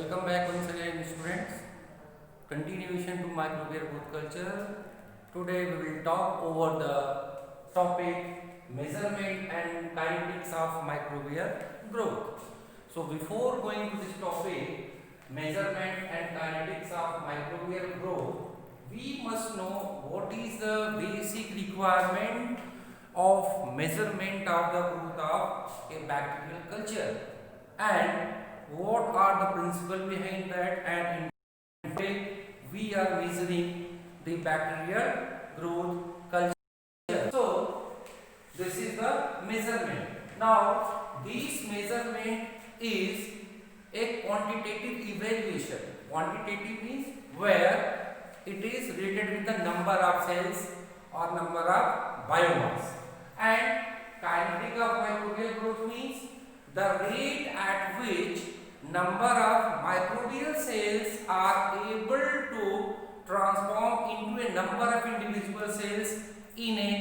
Welcome back once again, students. Continuation to microbial growth culture. Today we will talk over the topic measurement and kinetics of microbial growth. So before going to this topic, measurement and kinetics of microbial growth, we must know what is the basic requirement of measurement of the growth of a bacterial culture, and what are the principles behind that, and in fact we are measuring the bacterial growth culture. So this is the measurement. Now this measurement is a quantitative evaluation. Quantitative means where it is related with the number of cells or number of biomass, and kinetic of microbial growth means the rate at which number of microbial cells are able to transform into a number of individual cells in a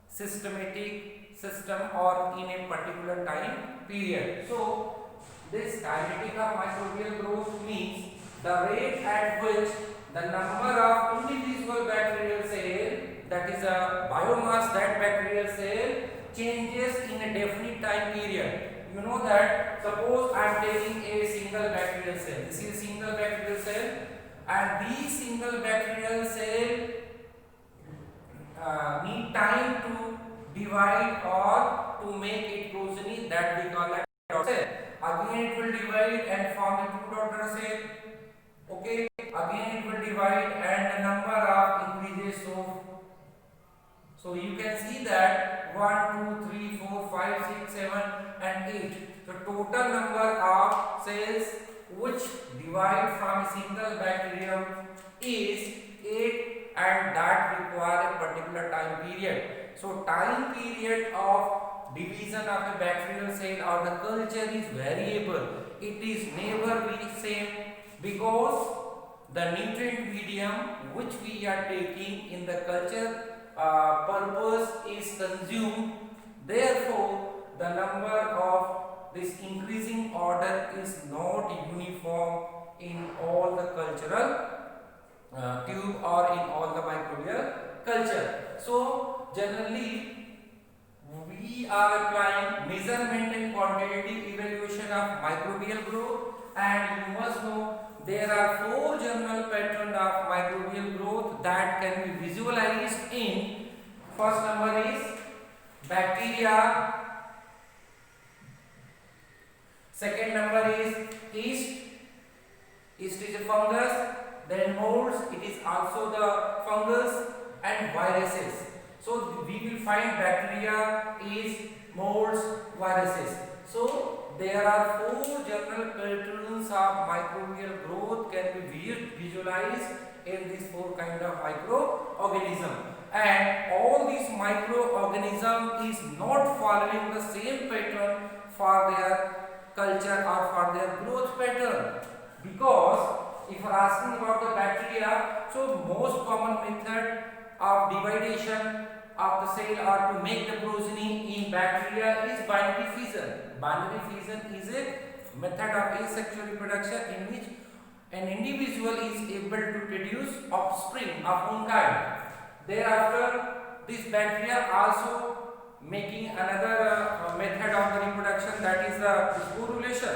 systematic system or in a particular time period. So this kinetic of microbial growth means the rate at which the number of individual bacterial cell, that is a biomass, that bacterial cell changes in a definite time period. You know that suppose I am taking a single bacterial cell. This is a single bacterial cell, and these single bacterial cell need time to divide or to make it progeny, that we call as daughter cell. Again it will divide and form a two daughter cell. Okay, again it will divide and the number of increases. So you can see that 1, 2, 3, 4, 5, 6, 7 and 8. The total number of cells which divide from a single bacterium is 8, and that require a particular time period. So time period of division of a bacterial cell or the culture is variable. It is never be same, because the nutrient medium which we are taking in the culture purpose is consumed. Therefore the number of this increasing order is not uniform in all the cultural tube or in all the microbial culture. So generally we are applying measurement and quantitative evaluation of microbial growth, and you must know there are 4 general patterns of microbial growth that can be visualized in. First number is bacteria, second number is yeast. Yeast is a fungus, then molds, it is also the fungus, and viruses. So we will find bacteria, yeast, molds, viruses. So there are 4 general patterns of microbial growth can be visualized in these 4 kind of microorganism, and all these microorganism is not following the same pattern for their culture or for their growth pattern. Because if you are asking about the bacteria, so most common method of dividation of the cell or to make the progeny in bacteria is binary fission. Binary fission is a method of asexual reproduction in which an individual is able to produce offspring of one kind. Thereafter this bacteria also making another method of the reproduction, that is the sporulation.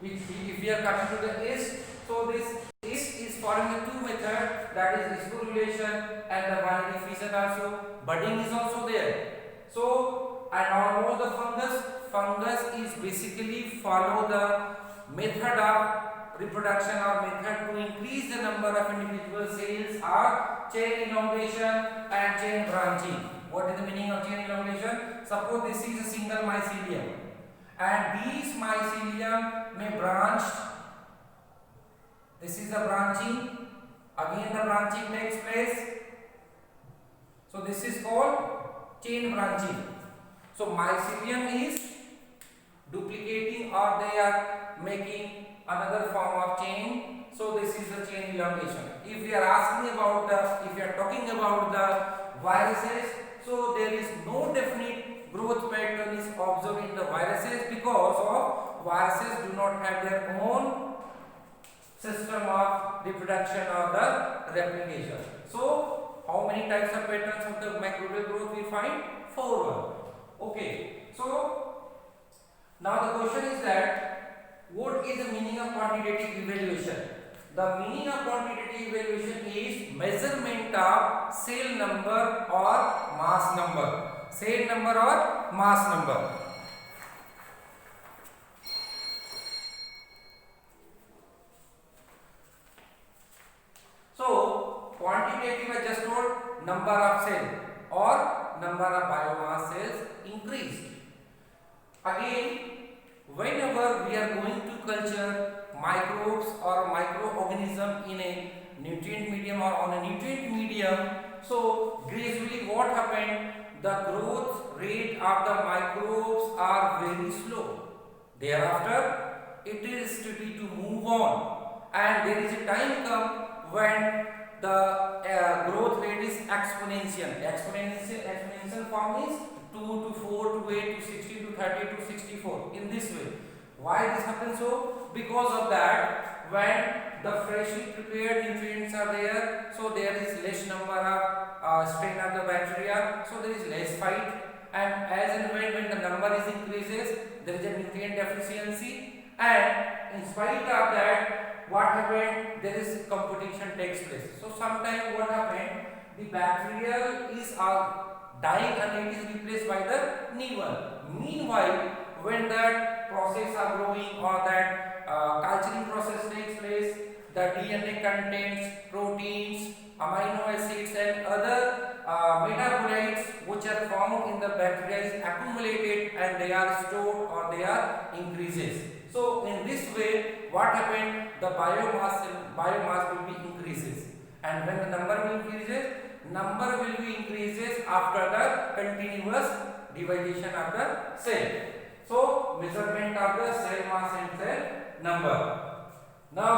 If we are coming to the yeast, so this yeast is following the 2 methods, that is sporulation and the binary fission also. Budding is also there. So and almost the fungus is basically follow the method of reproduction or method to increase the number of individual cells are chain elongation and chain branching. What is the meaning of chain elongation? Suppose this is a single mycelium, and these mycelium may branch. This is the branching. Again the branching takes place. So this is called chain branching. So mycelium is duplicating or they are making another form of chain. So this is the chain elongation. If we are asking about if we are talking about the viruses, so there is no definite growth pattern is observed in the viruses because of viruses do not have their own system of reproduction or the replication. So how many types of patterns of the microbial growth we find? 4. Okay, so now the question is that what is the meaning of quantitative evaluation? The meaning of quantitative evaluation is measurement of cell number or mass number. Cell number or mass number. So quantitative I just told number of cells or number of biomass cells increased. Again, whenever we are going to culture microbes or microorganism in a nutrient medium or on a nutrient medium, so gradually what happened? The growth rate of the microbes are very slow. Thereafter, it is steady to move on, and there is a time come when the growth rate is exponential. Exponential form is 2 to 4 to 8 to 16 to 30 to 64 in this way. Why this happens so? Because of that, when the freshly prepared nutrients are there, so there is less number of strain of the bacteria, so there is less fight, and as and when the number is increases, there is a nutrient deficiency, and in spite of that, what happened? There is competition takes place. So sometimes what happened? The bacterial is dying and it is replaced by the new one. Meanwhile, when that process are growing or that culturing process takes place, the DNA contains proteins, amino acids and other metabolites which are found in the bacteria is accumulated and they are stored or they are increases. So in this way, what happened? The biomass will be increases, and when the number will be increases after the continuous division of the cell. So measurement of the cell mass and cell number. Now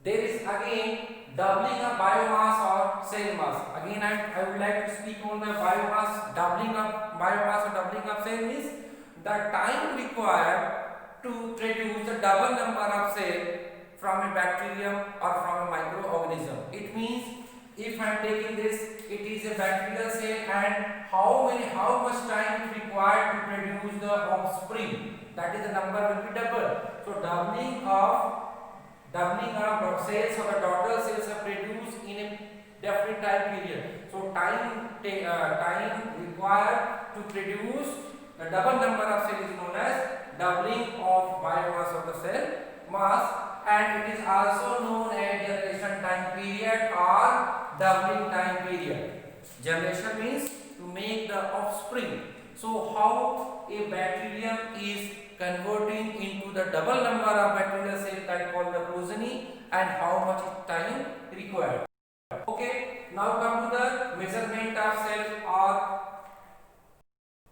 there is again doubling of biomass or cell mass. Again I would like to speak on the biomass. Doubling of biomass or doubling of cell is the time required to produce the double number of cell from a bacterium or from a microorganism. It means if I am taking this, it is a bacterial cell, and how much time it required to produce the offspring, that is the number will be double. So doubling of cells or the daughter cells are produced in a different time period. So time required to produce the double number of cells is known as doubling of biomass of the cell mass, and it is also known as generation time period or doubling time period. Generation means to make the offspring. So how a bacterium is converting into the double number of bacterial cells, that called the progeny, and how much time required. Okay, now come to the measurement of cell or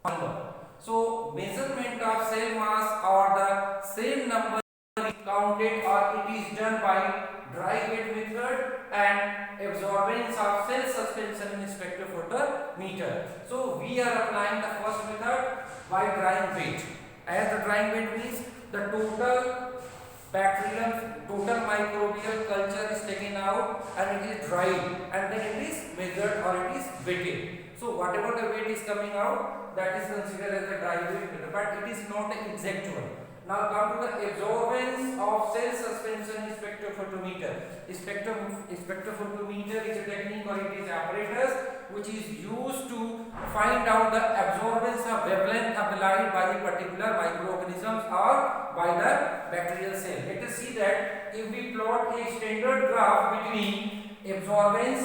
number. So measurement of cell mass or the cell number is counted or it is done by dry weight method and absorbance of cell suspension in spectrophotometer. So we are applying the first method by drying weight. As the drying weight means the total microbial culture is taken out and it is dried, and then it is measured or it is weighted. So whatever the weight is coming out, that is considered as the dry weight method, but it is not an exact one. Now come to the absorbance of cell suspension in spectrophotometer. Spectrophotometer is a technique or it is apparatus which is used to find out the absorbance of wavelength of the light by the particular microorganisms or by the bacterial cell. Let us see that if we plot a standard graph between absorbance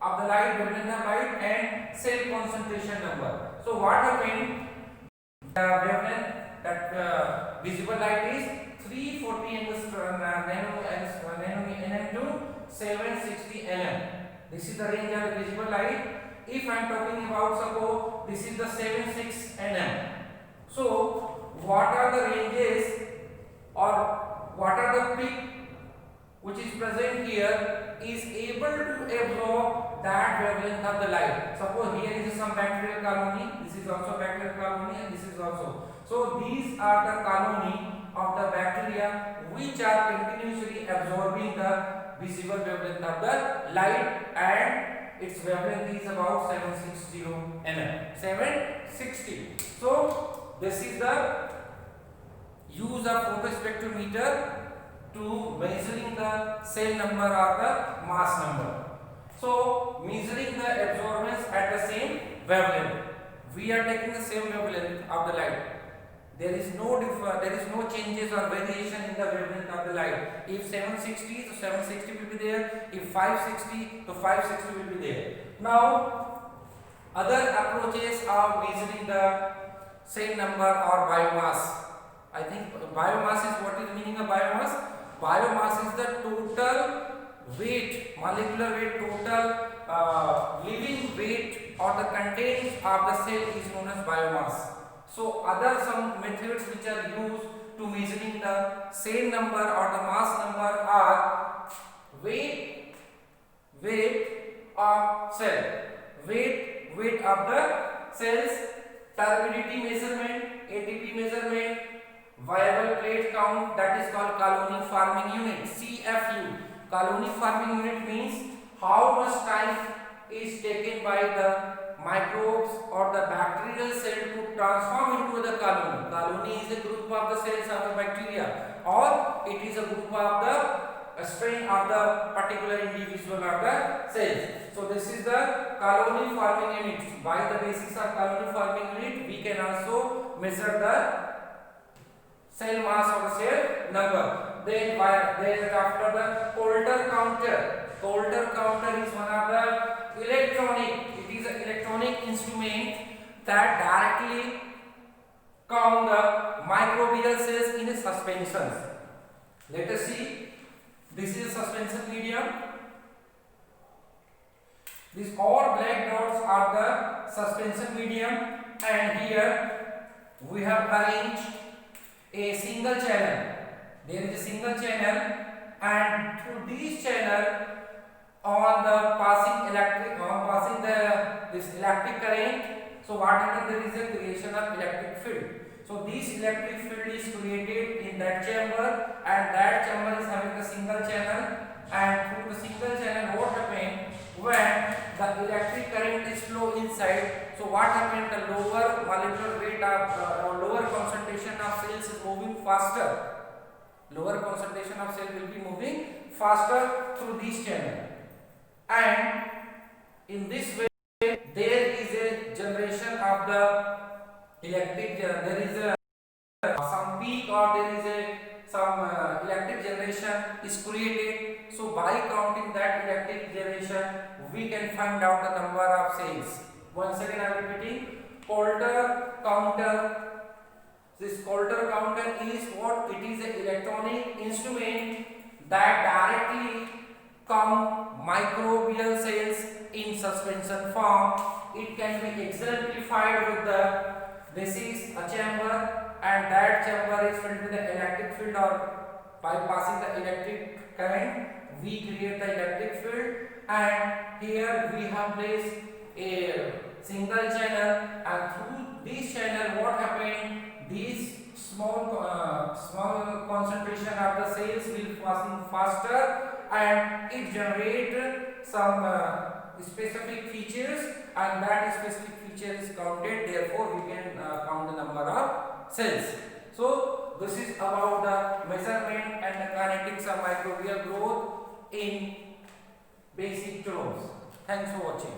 of the light, wavelength of light, and cell concentration number. So what happened? The wavelength, that visible light is 340 nm to 760 nm. This is the range of the visible light. If I am talking about, suppose this is the 76 nm. So what are the ranges or what are the peak which is present here is able to absorb that wavelength of the light. Suppose here is some bacterial colony, this is also bacterial colony, and this is also. So these are the colony of the bacteria which are continuously absorbing the visible wavelength of the light, and its wavelength is about 760 mm. 760. So this is the use of photospectrometer to measuring the cell number or the mass number. So measuring the absorbance at the same wavelength. We are taking the same wavelength of the light. There is no changes or variation in the wavelength of the light. If 760, so 760 will be there. If 560, so 560 will be there. Now, other approaches of measuring the cell number or biomass. I think biomass is, what is the meaning of biomass? Biomass is the total weight, molecular weight, total living weight or the contents of the cell is known as biomass. So other some methods which are used to measuring the cell number or the mass number are weight of cell, weight of the cells, turbidity measurement, ATP measurement, viable plate count, that is called colony forming unit, CFU. Colony forming unit means how much time is taken by the microbes or the bacterial cell to transform into the colony. Colony is a group of the cells of the bacteria, or it is a group of the strain of the particular individual of the cells. So this is the colony forming unit. By the basis of colony forming unit, we can also measure the cell mass or the cell number. Then after the Coulter counter. Coulter counter is one of the electronic instrument that directly count the microbial cells in a suspension. Let us see. This is a suspension medium. These all black dots are the suspension medium, and here we have arranged a single channel. There is a single channel, and through this channel on the passing this electric current. So what happens, there is a creation of electric field. So this electric field is created in that chamber, and that chamber is having a single channel, and through the single channel what happens when the electric current is flow inside. So what happens, the lower molecular weight of lower concentration of cells is moving faster. Lower concentration of cell will be moving faster through this channel, and in this way there is a generation of the electric, there is a some peak, or there is a some electric generation is created. So by counting that electric generation, we can find out the number of cells. Once again I am repeating, Coulter counter. This Coulter counter is what? It is an electronic instrument that directly count microbial cells in suspension form. It can be exemplified with the, this is a chamber, and that chamber is filled with the electric field, or by passing the electric current we create the electric field, and here we have placed a single channel, and through this channel what happened, these small concentration of the cells will passing faster, and it generate some specific features, and that specific feature is counted. Therefore we can count the number of cells. So this is about the measurement and the kinetics of microbial growth in basic terms. Thanks for watching.